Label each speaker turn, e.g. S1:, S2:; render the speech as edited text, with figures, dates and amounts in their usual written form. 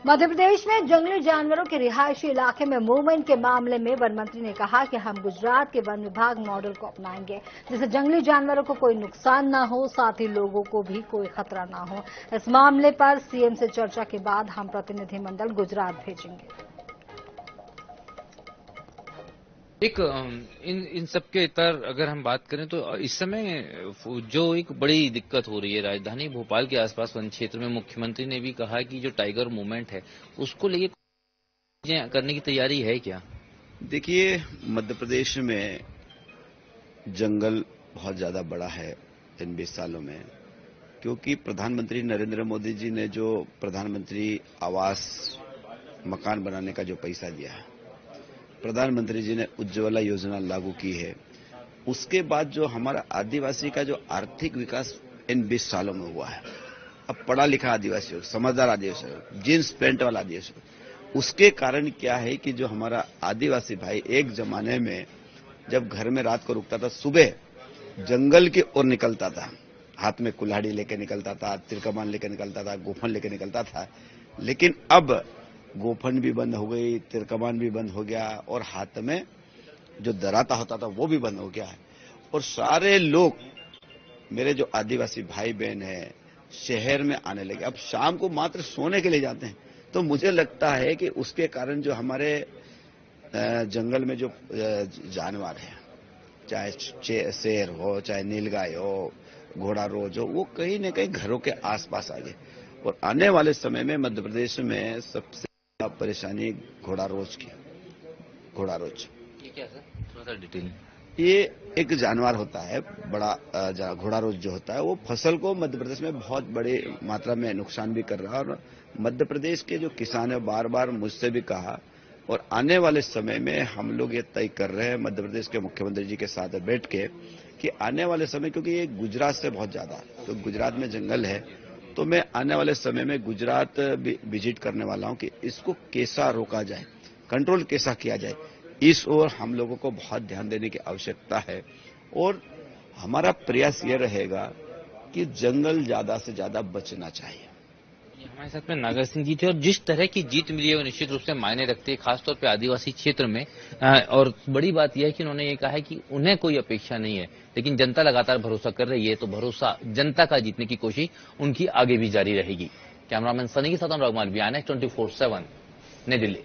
S1: मध्य प्रदेश में जंगली जानवरों के रिहायशी इलाके में मूवमेंट के मामले में वन मंत्री ने कहा कि हम गुजरात के वन विभाग मॉडल को अपनाएंगे, जिससे जंगली जानवरों को कोई नुकसान न हो, साथ ही लोगों को भी कोई खतरा न हो। इस मामले पर सीएम से चर्चा के बाद हम प्रतिनिधिमंडल गुजरात भेजेंगे।
S2: इन सब के इतर अगर हम बात करें तो इस समय जो एक बड़ी दिक्कत हो रही है राजधानी भोपाल के आसपास वन क्षेत्र में, मुख्यमंत्री ने भी कहा कि जो टाइगर मूवमेंट है उसको लेके करने की तैयारी है क्या?
S3: देखिए, मध्य प्रदेश में जंगल बहुत ज्यादा बड़ा है इन 20 सालों में, क्योंकि प्रधानमंत्री नरेंद्र मोदी जी ने जो प्रधानमंत्री आवास मकान बनाने का जो पैसा दिया है, प्रधानमंत्री जी ने उज्ज्वला योजना लागू की है, उसके बाद जो हमारा आदिवासी का जो आर्थिक विकास इन 20 सालों में हुआ है, अब पढ़ा लिखा आदिवासी हो, समझदार आदिवासी हो, जींस पैंट वाला आदिवासी हो, उसके कारण क्या है कि जो हमारा आदिवासी भाई एक जमाने में जब घर में रात को रुकता था, सुबह जंगल की ओर निकलता था, हाथ में कुल्हाड़ी लेके निकलता था, तिरकमान लेके निकलता था, गोफन लेके निकलता था। लेकिन अब गोफन भी बंद हो गई, तिरकमान भी बंद हो गया और हाथ में जो दराता होता था वो भी बंद हो गया है। और सारे लोग, मेरे जो आदिवासी भाई बहन हैं, शहर में आने लगे। अब शाम को मात्र सोने के लिए जाते हैं। तो मुझे लगता है कि उसके कारण जो हमारे जंगल में जो जानवर हैं, चाहे शेर हो, चाहे नीलगाय हो, घोड़ा रोज हो, वो कहीं न कहीं घरों के आसपास आ गए। और आने वाले समय में मध्य प्रदेश में सबसे परेशानी घोड़ा रोज की। घोड़ा रोज
S2: ये क्या सर, थोड़ा सा डिटेल?
S3: ये एक जानवर होता है बड़ा, घोड़ा रोज जो होता है वो फसल को मध्य प्रदेश में बहुत बड़ी मात्रा में नुकसान भी कर रहा है। और मध्य प्रदेश के जो किसान है, बार बार मुझसे भी कहा, और आने वाले समय में हम लोग ये तय कर रहे हैं मध्य प्रदेश के मुख्यमंत्री जी के साथ बैठ के कि आने वाले समय, क्योंकि ये गुजरात से बहुत ज्यादा, तो गुजरात में जंगल है, तो मैं आने वाले समय में गुजरात विजिट करने वाला हूं कि इसको कैसा रोका जाए, कंट्रोल कैसा किया जाए, इस ओर हम लोगों को बहुत ध्यान देने की आवश्यकता है। और हमारा प्रयास ये रहेगा कि जंगल ज्यादा से ज्यादा बचना चाहिए।
S2: हमारे साथ में नागर सिंह जी थे, और जिस तरह की जीत मिली है वो निश्चित रूप से मायने रखती है, खासतौर पे आदिवासी क्षेत्र में। और बड़ी बात यह है कि उन्होंने ये कहा है कि उन्हें कोई अपेक्षा नहीं है, लेकिन जनता लगातार भरोसा कर रही है, तो भरोसा जनता का जीतने की कोशिश उनकी आगे भी जारी रहेगी। कैमरामैन सनी के साथ अनुराग मालवीय, 24/7 नई दिल्ली।